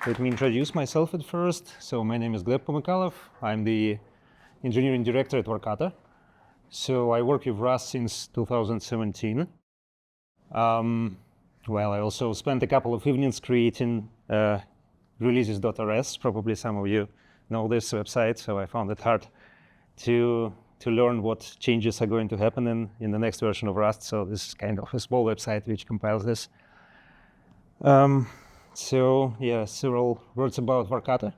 let me introduce myself at first. So my name is Gleb Pomykalov. I'm the engineering director at Workato. So I work with Rust since 2017. Well, I also spent a couple of evenings creating releases.rs. Probably some of you know this website, so I found it hard to learn what changes are going to happen in the next version of Rust. So this is kind of a small website which compiles this. So yeah, several words about Workato.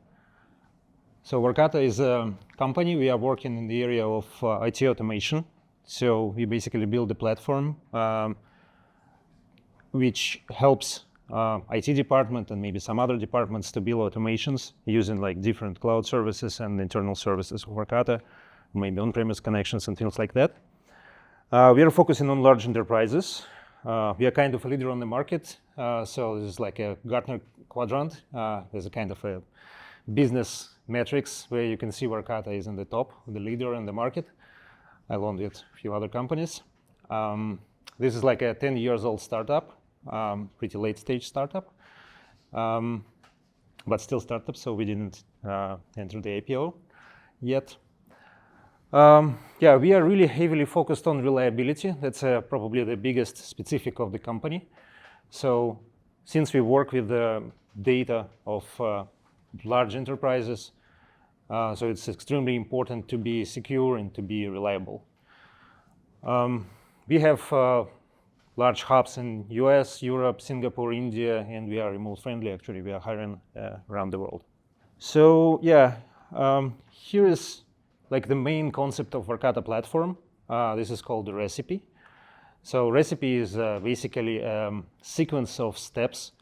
So Workato is a company. We are working in the area of IT automation. So we basically build a platform which helps IT department and maybe some other departments to build automations using like different cloud services and internal services of Workato, maybe on-premise connections and things like that. We are focusing on large enterprises. We are kind of a leader on the market. So this is like a Gartner quadrant. There's a kind of a business metrics where you can see Workato is in the top, the leader in the market, along with a few other companies. This is like a 10 years old startup, pretty late stage startup, but still startup, so we didn't enter the IPO yet. Yeah, we are really heavily focused on reliability. That's probably the biggest specific of the company. So since we work with the data of large enterprises, so it's extremely important to be secure and to be reliable. We have large hubs in US, Europe, Singapore, India, and we are remote friendly. Actually, we are hiring around the world. So yeah, here is like the main concept of Workato platform. This is called the recipe. So recipe is basically a sequence of steps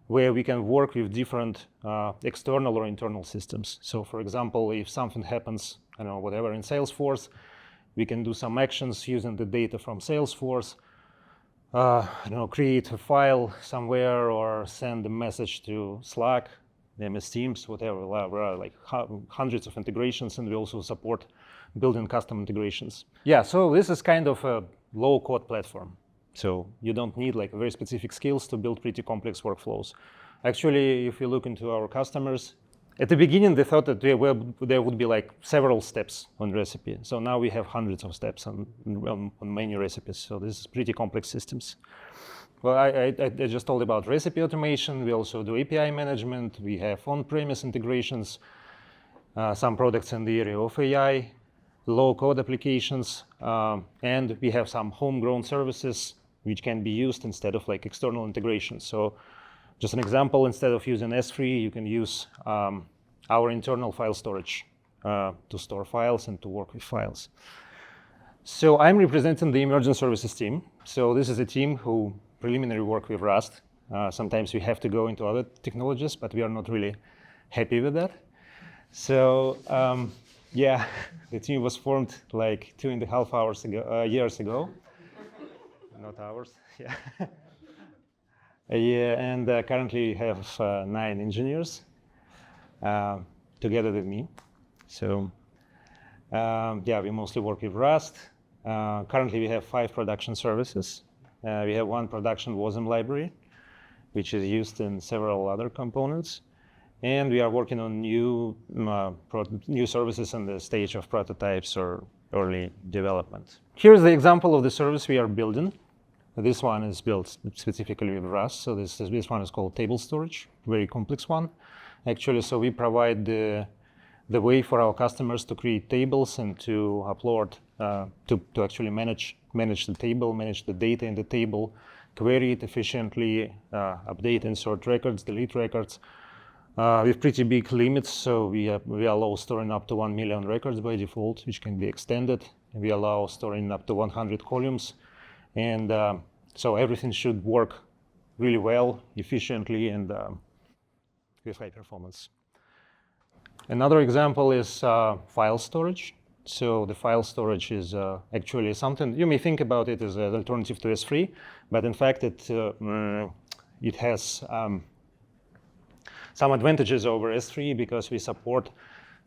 where we can work with different external or internal systems. So for example, if something happens, I don't know, whatever in Salesforce, we can do some actions using the data from Salesforce, I don't know, create a file somewhere or send a message to Slack, MS Teams, whatever. There are like hundreds of integrations, and we also support building custom integrations. Yeah, so this is kind of a low-code platform. So you don't need like very specific skills to build pretty complex workflows. Actually, if you look into our customers, at the beginning they thought that there would be like several steps on recipe. So now we have hundreds of steps on many recipes. So this is pretty complex systems. Well, I just told about recipe automation. We also do API management. We have on-premise integrations, some products in the area of AI, low-code applications, and we have some homegrown services which can be used instead of like external integrations. So just an example, instead of using S3, you can use our internal file storage to store files and to work with files. So I'm representing the emerging services team. So this is a team who preliminary work with Rust. Sometimes we have to go into other technologies, but we are not really happy with that. So yeah, the team was formed like 2.5 years ago. Not hours, yeah. Yeah, and currently we have 9 engineers together with me. So yeah, we mostly work with Rust. Currently we have 5 production services. We have 1 production WASM library, which is used in several other components. And we are working on new services in the stage of prototypes or early development. Here's the example of the service we are building. This one is built specifically with Rust. So this one is called table storage, very complex one. Actually, so we provide the way for our customers to create tables and to upload, to actually manage the table, manage the data in the table, query it efficiently, update and sort records, delete records. With pretty big limits, so we allow storing up to 1 million records by default, which can be extended. We allow storing up to 100 columns. And so everything should work really well, efficiently, and with high performance. Another example is file storage. So the file storage is actually something, you may think about it as an alternative to S3, but in fact it has some advantages over S3 because we support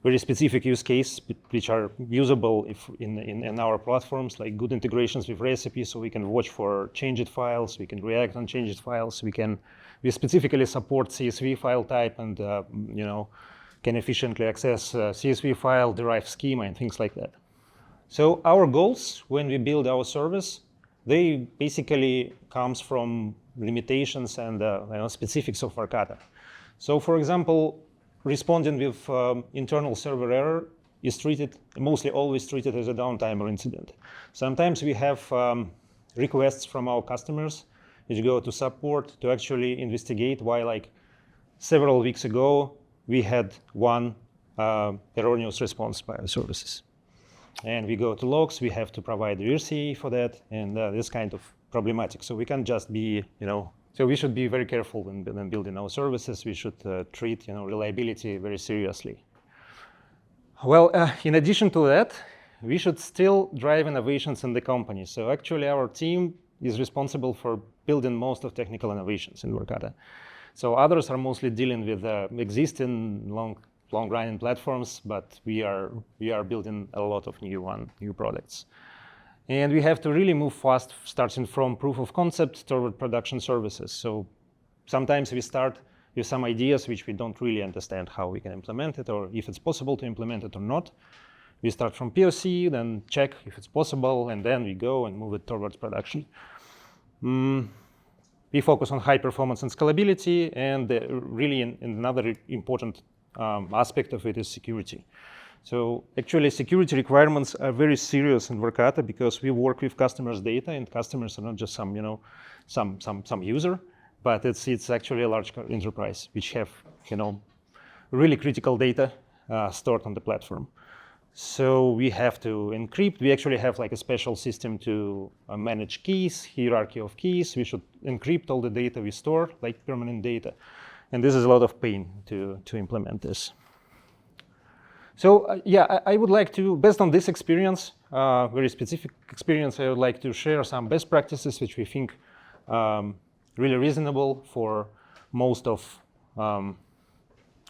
very specific use case which are usable if in our platforms, like good integrations with recipes, so we can watch for changed files, we can react on changed files, we specifically support CSV file type and can efficiently access CSV file, derive schema, and things like that. So our goals when we build our service, they basically comes from limitations and specifics of Workato. So for example, responding with internal server error is mostly always treated as a downtime or incident. Sometimes we have requests from our customers which go to support to actually investigate why, like several weeks ago, we had one erroneous response by our services. And we go to logs, we have to provide the RCA for that, and this kind of problematic. So we can't just be, so we should be very careful when building our services. We should treat, reliability very seriously. Well, in addition to that, we should still drive innovations in the company. So actually, our team is responsible for building most of technical innovations in Workato. So others are mostly dealing with existing long-running platforms, but we are building a lot of new products. And we have to really move fast, starting from proof of concept toward production services. So sometimes we start with some ideas which we don't really understand how we can implement it, or if it's possible to implement it or not. We start from POC, then check if it's possible, and then we go and move it towards production. We focus on high performance and scalability, and really another important aspect of it is security. So actually, security requirements are very serious in Workato because we work with customers' data, and customers are not just some user, but it's actually a large enterprise which have really critical data stored on the platform. So we have to encrypt. We actually have like a special system to manage keys, hierarchy of keys. We should encrypt all the data we store, like permanent data. And this is a lot of pain to implement this. So I would like to, based on this experience, very specific experience, I would like to share some best practices which we think really reasonable for most of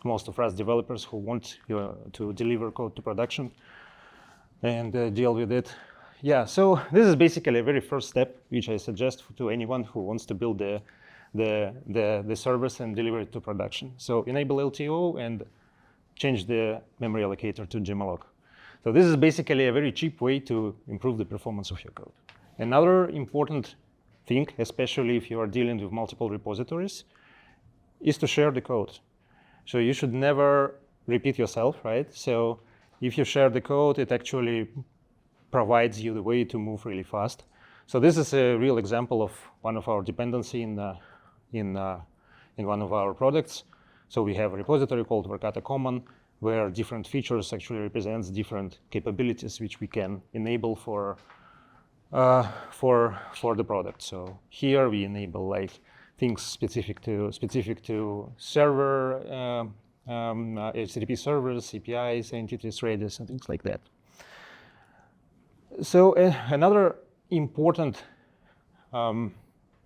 Rust developers who want to deliver code to production and deal with it. Yeah, so this is basically a very first step which I suggest to anyone who wants to build the service and deliver it to production. So enable LTO and change the memory allocator to gmalloc. So this is basically a very cheap way to improve the performance of your code. Another important thing, especially if you are dealing with multiple repositories, is to share the code. So you should never repeat yourself, right? So if you share the code, it actually provides you the way to move really fast. So this is a real example of one of our dependency in one of our products. So we have a repository called Workato Common, where different features actually represents different capabilities which we can enable for the product. So here we enable like things specific to server, HTTP servers, APIs, entities, Redis, and things like that. So another important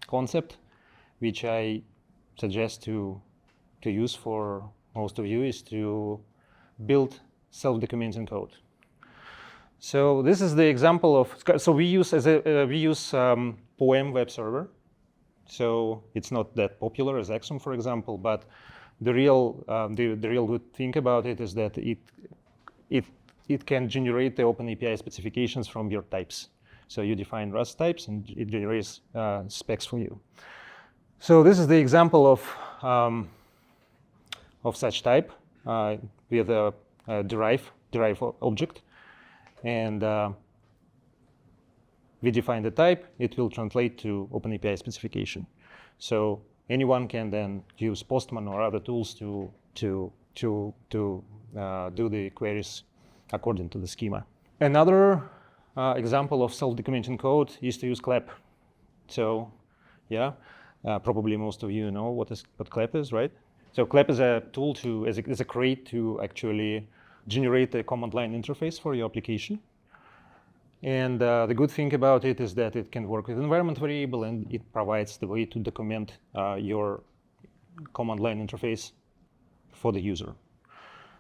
concept which I suggest to use for most of you is to build self-documenting code. So this is the example of, so we use POM web server. So it's not that popular as Axum, for example, but the real good thing about it is that it can generate the open API specifications from your types. So you define Rust types and it generates specs for you. So this is the example of such type with a derive object, and we define the type. It will translate to OpenAPI specification. So anyone can then use Postman or other tools to do the queries according to the schema. Another example of self-documenting code is to use CLAP. So yeah, probably most of you know what CLAP is, right? So CLAP is a tool is a crate to actually generate a command line interface for your application. And the good thing about it is that it can work with environment variable, and it provides the way to document your command line interface for the user.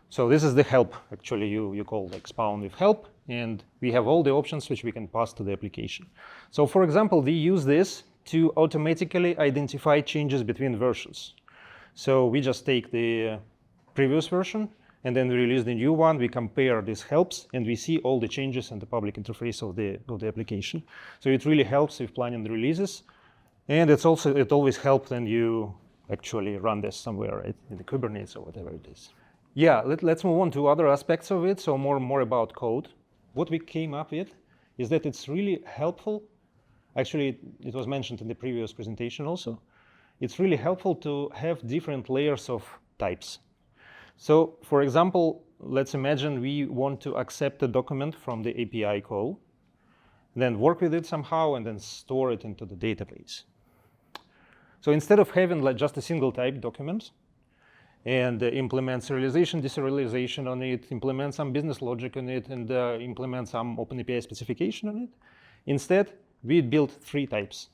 So this is the help. Actually, you call like spawn with help, and we have all the options which we can pass to the application. So for example, we use this to automatically identify changes between versions. So we just take the previous version, and then we release the new one. We compare these helps, and we see all the changes in the public interface of the application. So it really helps with planning the releases, and it always helps when you actually run this somewhere, right, in the Kubernetes or whatever it is. Yeah, let's move on to other aspects of it. So more about code. What we came up with is that it's really helpful. Actually, it was mentioned in the previous presentation also. It's really helpful to have different layers of types. So for example, let's imagine we want to accept a document from the API call, then work with it somehow, and then store it into the database. So instead of having like just a single type document and implement serialization, deserialization on it, implement some business logic on it, and implement some OpenAPI specification on it, instead we built 3 types.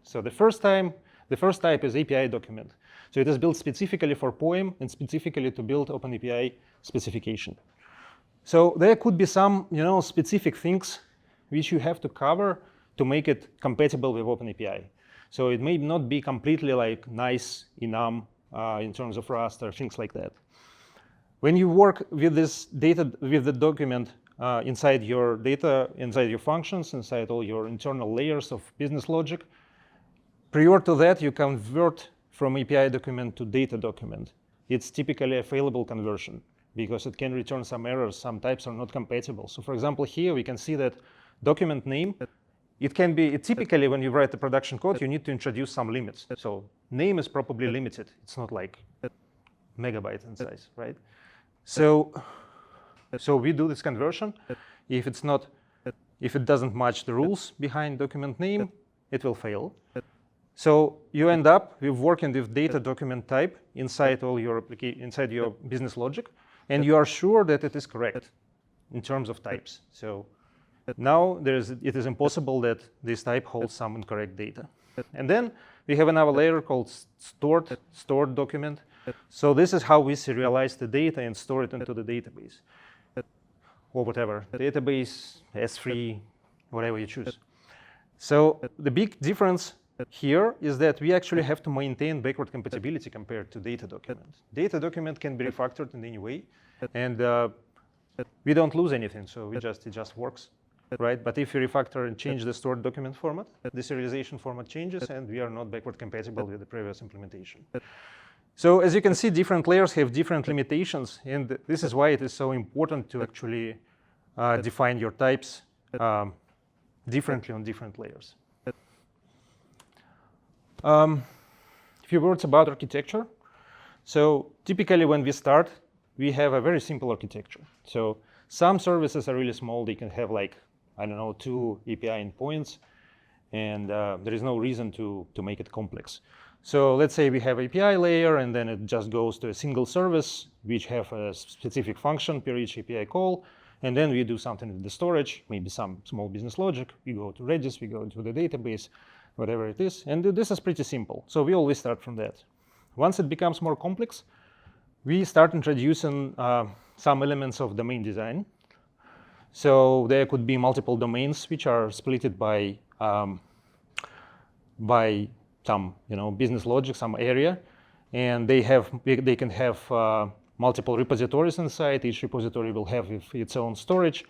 So the first type is API document. So it is built specifically for POEM and specifically to build OpenAPI specification. So there could be some, specific things which you have to cover to make it compatible with OpenAPI. So it may not be completely like nice enum in terms of Rust or things like that. When you work with this data, with the document inside your data, inside your functions, inside all your internal layers of business logic, prior to that, you convert from API document to data document. It's typically a failable conversion because it can return some errors. Some types are not compatible. So for example, here we can see that document name, typically when you write the production code, you need to introduce some limits. So name is probably limited. It's not like megabyte in size, right? So we do this conversion. If it doesn't match the rules behind document name, it will fail. So you end up with working with data document type inside your business logic, and you are sure that it is correct in terms of types. So now it is impossible that this type holds some incorrect data. And then we have another layer called stored document. So this is how we serialize the data and store it into the database, or whatever, database, S3, whatever you choose. So the big difference here is that we actually have to maintain backward compatibility compared to data document. Data document can be refactored in any way, and we don't lose anything, so it just works, right? But if you refactor and change the stored document format, the serialization format changes, and we are not backward compatible with the previous implementation. So as you can see, different layers have different limitations, and this is why it is so important to actually define your types differently on different layers. A few words about architecture. So typically when we start, we have a very simple architecture. So some services are really small. They can have like, 2 API endpoints, and there is no reason to make it complex. So let's say we have API layer, and then it just goes to a single service, which have a specific function per each API call, and then we do something with the storage, maybe some small business logic. We go to Redis, we go to the database, whatever it is, and this is pretty simple. So we always start from that. Once it becomes more complex, we start introducing some elements of domain design. So there could be multiple domains which are splitted by some business logic, some area, and they can have multiple repositories inside. Each repository will have its own storage,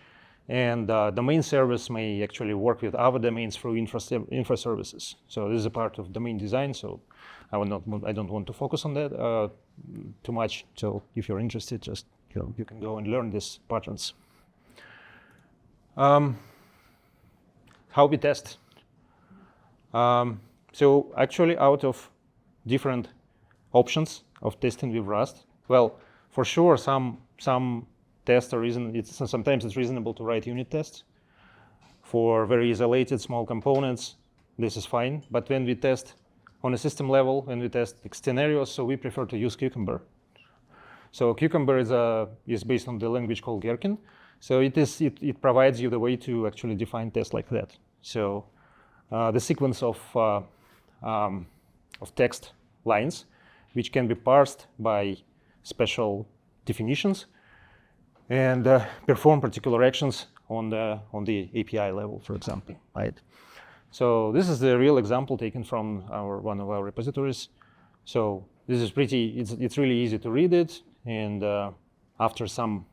and domain service may actually work with other domains through infra services. So this is a part of domain design. So I don't want to focus on that too much. So if you're interested, just you can go and learn these patterns. How we test. So actually, out of different options of testing with Rust, well, for sure, some tests are sometimes it's reasonable to write unit tests for very isolated small components. This is fine. But when we test on a system level, when we test scenarios, so we prefer to use Cucumber. So Cucumber is based on the language called Gherkin. So it provides you the way to actually define tests like that. So the sequence of text lines, which can be parsed by special definitions and perform particular actions on the API level, for example, right? So this is the real example taken from one of our repositories. So this is it's really easy to read it, and after some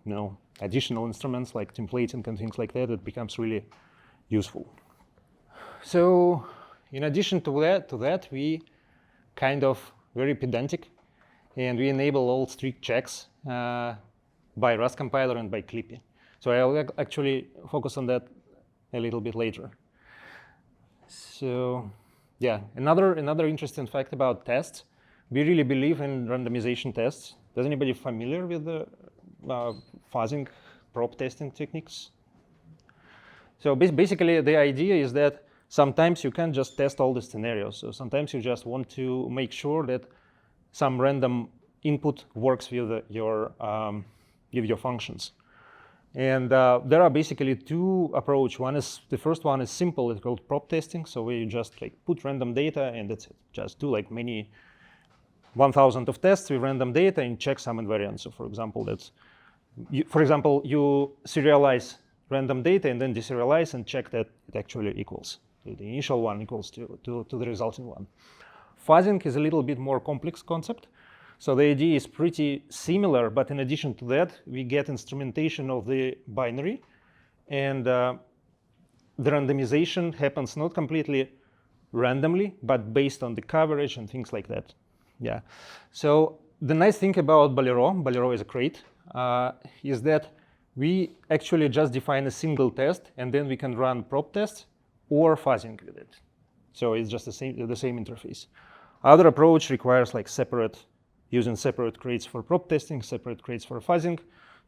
additional instruments like templating and things like that, it becomes really useful. So in addition to that, we kind of very pedantic, and we enable all strict checks by Rust compiler and by Clippy. So I'll actually focus on that a little bit later. So yeah, another interesting fact about tests, we really believe in randomization tests. Is anybody familiar with the fuzzing prop testing techniques? So basically the idea is that sometimes you can't just test all the scenarios. So sometimes you just want to make sure that some random input works with your functions. And there are basically two approaches. The first one is simple. It's called prop testing. So we just put random data and that's it. Just do many 1,000 of tests with random data and check some invariants. So for example, you serialize random data and then deserialize and check that it actually equals. The initial one equals to the resulting one. Fuzzing is a little bit more complex concept. So the idea is pretty similar, but in addition to that, we get instrumentation of the binary, and the randomization happens not completely randomly, but based on the coverage and things like that. Yeah. So the nice thing about Bolero is a crate, is that we actually just define a single test, and then we can run prop tests or fuzzing with it. So it's just the same interface. Other approach requires using separate crates for prop testing, separate crates for fuzzing.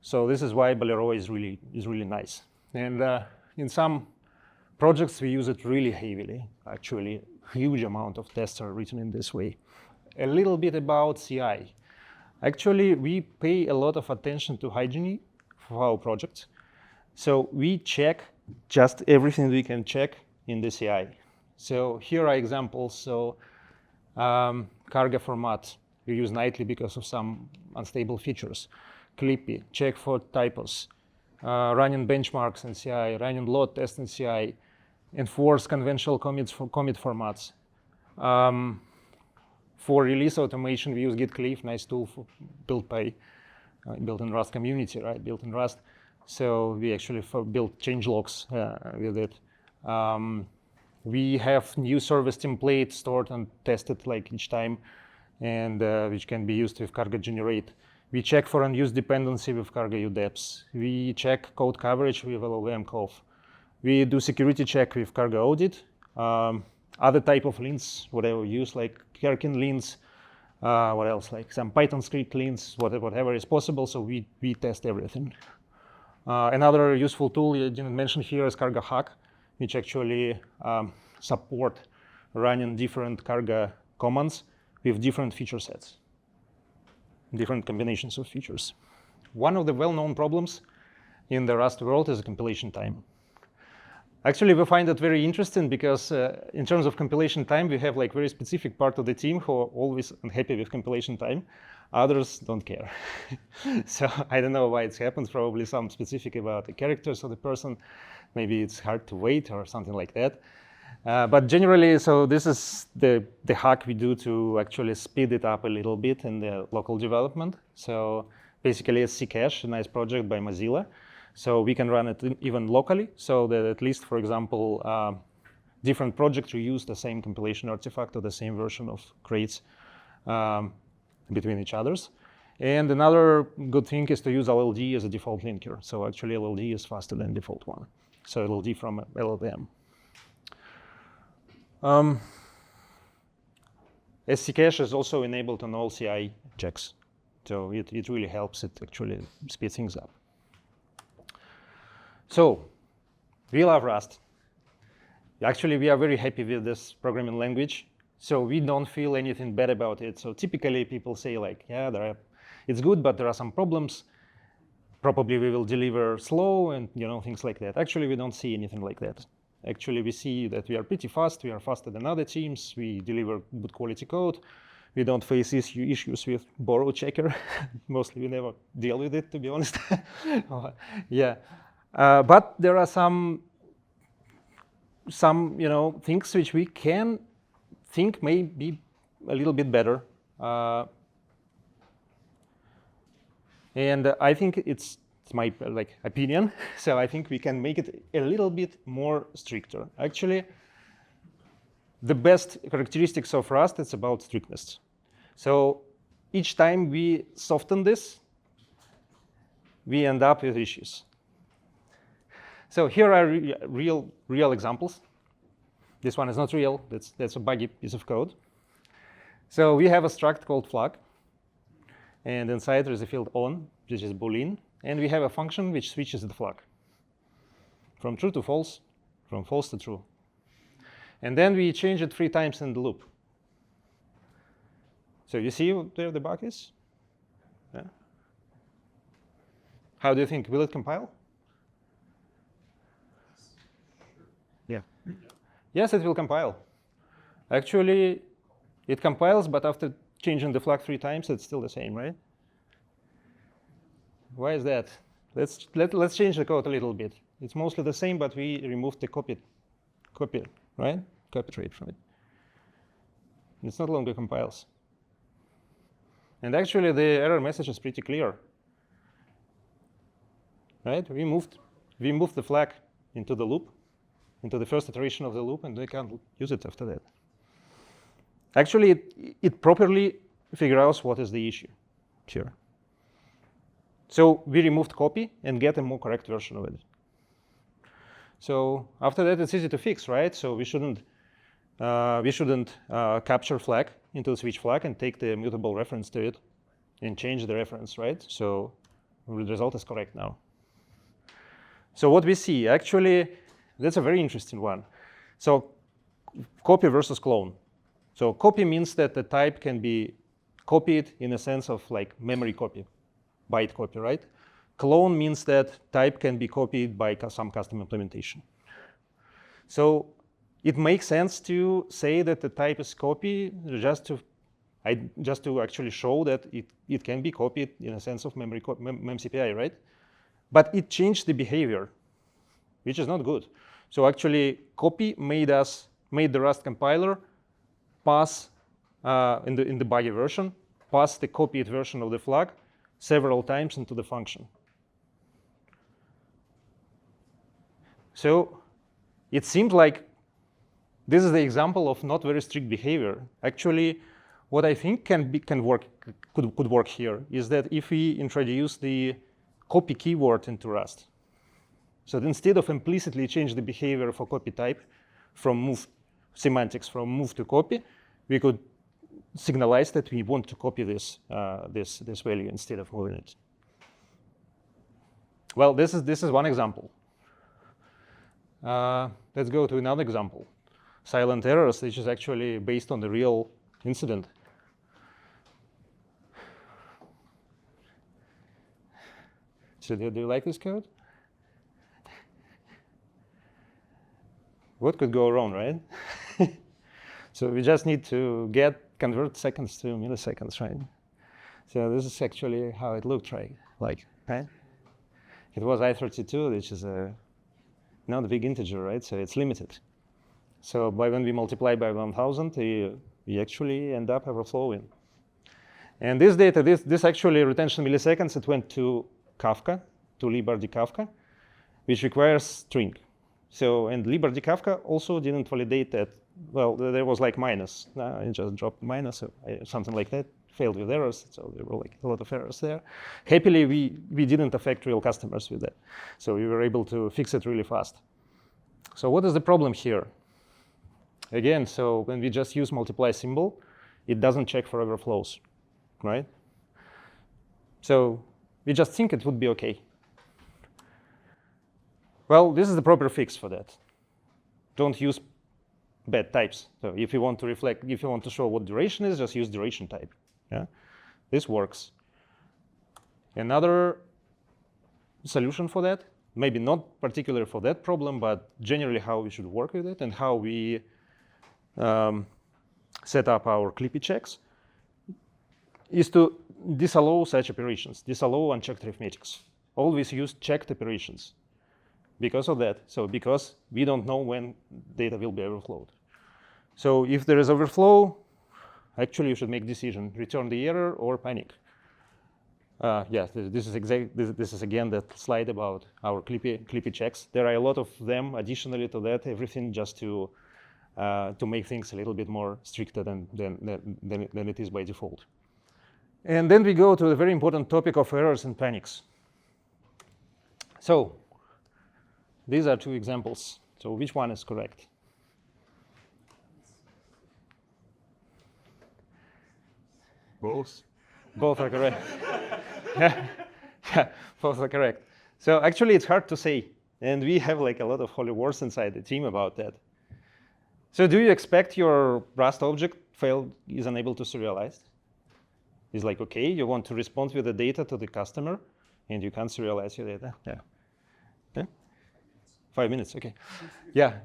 So this is why Bolero is really nice. And in some projects we use it really heavily. Actually, a huge amount of tests are written in this way. A little bit about CI. Actually, we pay a lot of attention to hygiene for our projects. So we check just everything we can check in the CI. So here are examples. So cargo format we use nightly because of some unstable features. Clippy, check for typos. Running benchmarks in CI, running load test in CI, enforce conventional commits for commit formats. For release automation, we use Git Cleave, nice tool built in Rust community, right? Built in Rust. So we actually built changelogs with it. We have new service template stored and tested each time, and which can be used with cargo generate. We check for unused dependency with cargo UDEPs. We check code coverage with LLVM conf. We do security check with cargo audit. Other type of lints, whatever we use, like Gherkin lints, what else, some Python script lints, whatever is possible, so we test everything. Another useful tool I didn't mention here is cargo hack, which actually support running different cargo commands with different feature sets, different combinations of features. One of the well-known problems in the Rust world is compilation time. Actually, we find it very interesting because in terms of compilation time, we have very specific part of the team who are always unhappy with compilation time. Others don't care. So I don't know why it happens, probably some specific about the characters of the person. Maybe it's hard to wait or something like that. But generally, so this is the hack we do to actually speed it up a little bit in the local development. So basically, it's Ccache, a nice project by Mozilla. So we can run it even locally, so that at least, for example, different projects reuse the same compilation artifact or the same version of crates between each others. And another good thing is to use LLD as a default linker. So actually, LLD is faster than default one. So LLD from LLVM. Ccache is also enabled on all CI checks. So it really helps it actually speed things up. So we love Rust. Actually, we are very happy with this programming language. So we don't feel anything bad about it. So typically people say yeah, it's good, but there are some problems. Probably we will deliver slow and things like that. Actually, we don't see anything like that. Actually, we see that we are pretty fast. We are faster than other teams. We deliver good quality code. we don't face issues with borrow checker. Mostly we never deal with it, to be honest. Yeah, but there are some things which we can think may be a little bit better. And I think it's my opinion. So I think we can make it a little bit more stricter. Actually, the best characteristics of Rust is about strictness. So each time we soften this, we end up with issues. So here are real examples. This one is not real. That's a buggy piece of code. So we have a struct called flag. And inside there is a field on, which is Boolean. And we have a function which switches the flag from true to false, from false to true. And then we change it 3 times in the loop. So you see where the bug is? Yeah. How do you think? Will it compile? Yeah. Yes, it will compile. Actually, it compiles, but after changing the flag 3 times, it's still the same, right? Why is that? Let's change the code a little bit. It's mostly the same, but we removed the copy, right? Copy trait from it. It's not longer compiles. And actually, the error message is pretty clear, right? We moved the flag into the loop, into the first iteration of the loop, and we can't use it after that. Actually, it properly figures out what is the issue here. So we removed copy and get a more correct version of it. So after that, it's easy to fix, right? So we shouldn't capture flag into the switch flag and take the mutable reference to it and change the reference, right? So the result is correct now. So what we see, actually, that's a very interesting one. So copy versus clone. So copy means that the type can be copied in a sense of like memory copy, byte copy, right? Clone means that type can be copied by some custom implementation. So it makes sense to say that the type is copy just to actually show that it can be copied in a sense of memcpy, right? But it changed the behavior, which is not good. So actually, copy made the Rust compiler pass in the buggy version, pass the copied version of the flag several times into the function. So it seems like this is the example of not very strict behavior. Actually, what I think could work here is that if we introduce the copy keyword into Rust, so that instead of implicitly change the behavior for copy type from move semantics from move to copy, we could signalize that we want to copy this value instead of moving it. Well, this is one example. Let's go to another example. Silent errors, which is actually based on the real incident. So do you like this code? What could go wrong, right? So we just need to convert seconds to milliseconds, right? So this is actually how it looked, right? It was I32, which is not a big integer, right? So it's limited. So when we multiply by 1,000, we actually end up overflowing. And this data, this actually retention milliseconds, it went to Kafka, to librd Kafka, which requires string. So, and librd Kafka also didn't validate that. Well, there was like minus. It just dropped minus, so something like that. Failed with errors, so there were like a lot of errors there. Happily, we didn't affect real customers with that. So we were able to fix it really fast. So what is the problem here? Again, so when we just use multiply symbol, it doesn't check for overflows, right? So we just think it would be okay. Well, this is the proper fix for that. Don't use bad types. So if you want to show what duration is, just use duration type. Yeah, this works. Another solution for that, maybe not particularly for that problem, but generally how we should work with it and how we set up our Clippy checks, is to disallow such operations, disallow unchecked arithmetics. Always use checked operations. Because of that, so because we don't know when data will be overflowed. So if there is overflow, actually you should make decision, return the error or panic. Yeah, this is again that slide about our Clippy checks. There are a lot of them additionally to that, everything just to make things a little bit more stricter than it is by default. And then we go to the very important topic of errors and panics. So these are two examples. So which one is correct? Both. Both are correct. Yeah, both are correct. So actually, it's hard to say, and we have like a lot of holy wars inside the team about that. So do you expect your Rust object failed is unable to serialize? It's like, okay, you want to respond with the data to the customer, and you can't serialize your data. Yeah. Yeah? 5 minutes, okay. Yeah.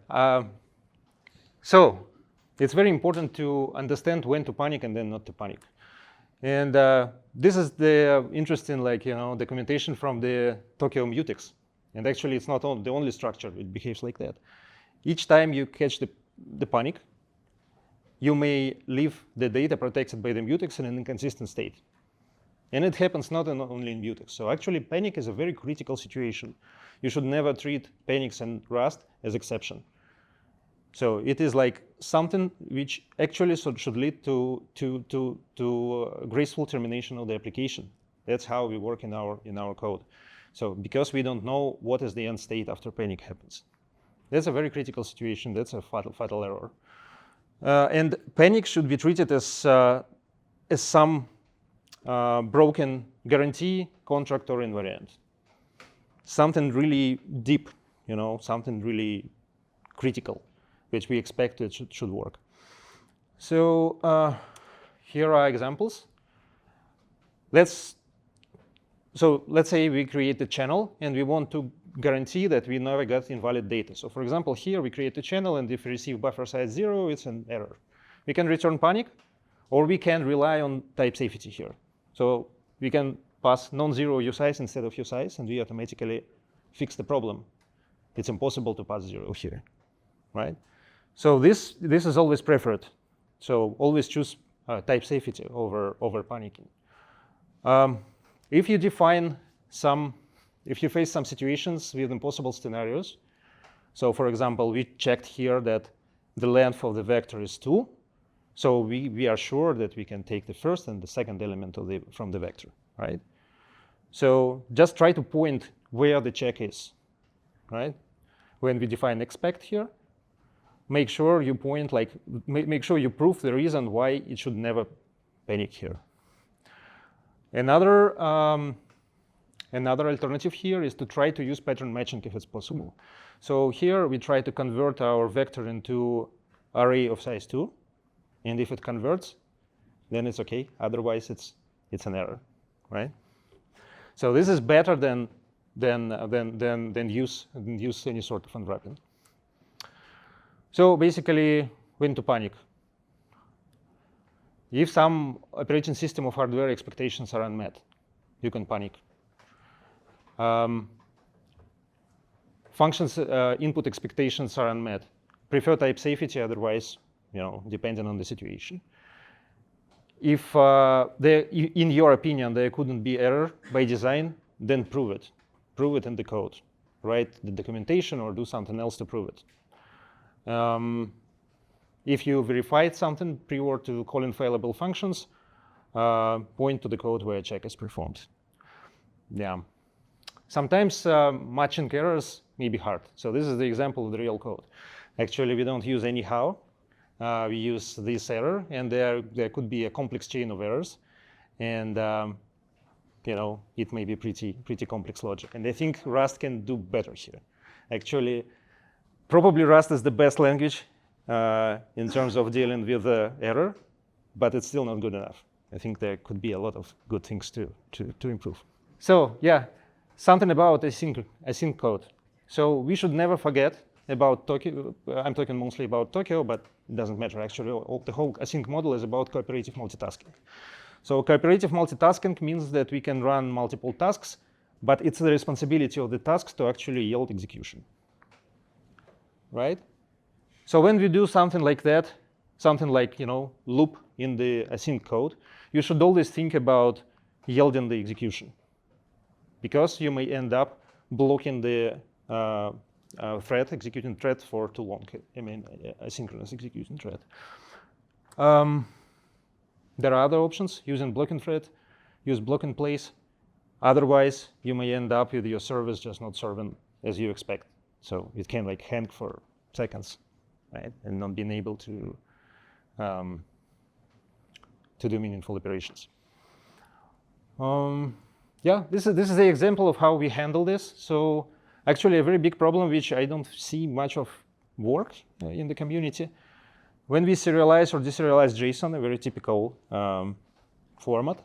So it's very important to understand when to panic and then not to panic. And this is the interesting, like, documentation from the Tokyo mutex. And actually, it's not the only structure. It behaves like that. Each time you catch the panic, you may leave the data protected by the mutex in an inconsistent state. And it happens not only in mutex. So actually, panic is a very critical situation. You should never treat panics in Rust as exception. So it is like something which actually should lead to graceful termination of the application. That's how we work in our code. So because we don't know what is the end state after panic happens. That's a very critical situation. That's a fatal error. And panic should be treated as some broken guarantee, contract, or invariant. Something really deep, something really critical, which we expect it should work. So here are examples. Let's say we create a channel and we want to guarantee that we never get invalid data. So for example, here we create a channel, and if we receive buffer size 0, it's an error. We can return panic, or we can rely on type safety here. So we can pass non-zero usize instead of usize, and we automatically fix the problem. It's impossible to pass 0 here, right? So this is always preferred. So always choose type safety over panicking. If you face some situations with impossible scenarios, so for example, we checked here that the length of the vector is 2, so we are sure that we can take the first and the second element from the vector, right? So just try to point where the check is, right? When we define expect here, make sure you point, like, make sure you prove the reason why it should never panic here. Another alternative here is to try to use pattern matching if it's possible. So here we try to convert our vector into array of size 2, and if it converts, then it's okay. Otherwise, it's an error, right? So this is better than use any sort of unwrapping. So basically, when to panic. If some operating system or hardware expectations are unmet, you can panic. Functions input expectations are unmet. Prefer type safety, otherwise, depending on the situation. If in your opinion there couldn't be error by design, then prove it. Prove it in the code. Write the documentation or do something else to prove it. If you verified something prior to calling failable functions, point to the code where a check is performed. Yeah. Sometimes matching errors may be hard. So this is the example of the real code. Actually, we don't use any how. We use this error, and there could be a complex chain of errors, and it may be pretty complex logic. And I think Rust can do better here. Actually, probably Rust is the best language in terms of dealing with error, but it's still not good enough. I think there could be a lot of good things to improve. So yeah, something about async code. So we should never forget about Tokyo. I'm talking mostly about Tokyo, but it doesn't matter actually. The whole async model is about cooperative multitasking. So cooperative multitasking means that we can run multiple tasks, but it's the responsibility of the tasks to actually yield execution, right? So when we do something like that, something like loop in the async code, you should always think about yielding the execution, because you may end up blocking the executing thread for too long. I mean, asynchronous execution thread. There are other options using blocking thread, use block in place. Otherwise, you may end up with your service just not serving as you expect. So it can hang for seconds, right, and not being able to do meaningful operations. Yeah, this is the example of how we handle this. So actually, a very big problem which I don't see much of work in the community. When we serialize or deserialize JSON, a very typical format,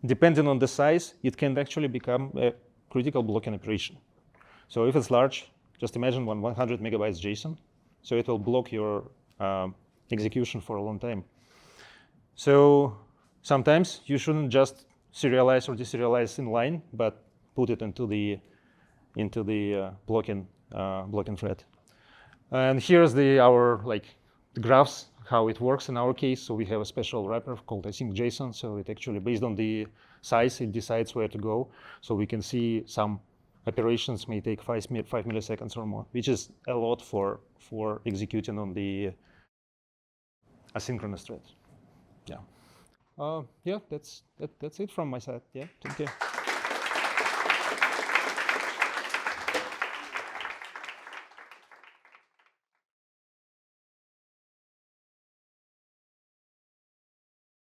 depending on the size, it can actually become a critical blocking operation. So if it's large, just imagine 100 megabytes JSON. So it will block your execution for a long time. So sometimes you shouldn't just serialize or deserialize in line, but put it into the blocking thread. And here's our the graphs, how it works in our case. So we have a special wrapper called Async JSON. So it actually, based on the size, it decides where to go. So we can see some operations may take 5 milliseconds or more, which is a lot for executing on the asynchronous thread. Yeah. Yeah, that's it from my side. Yeah, thank you.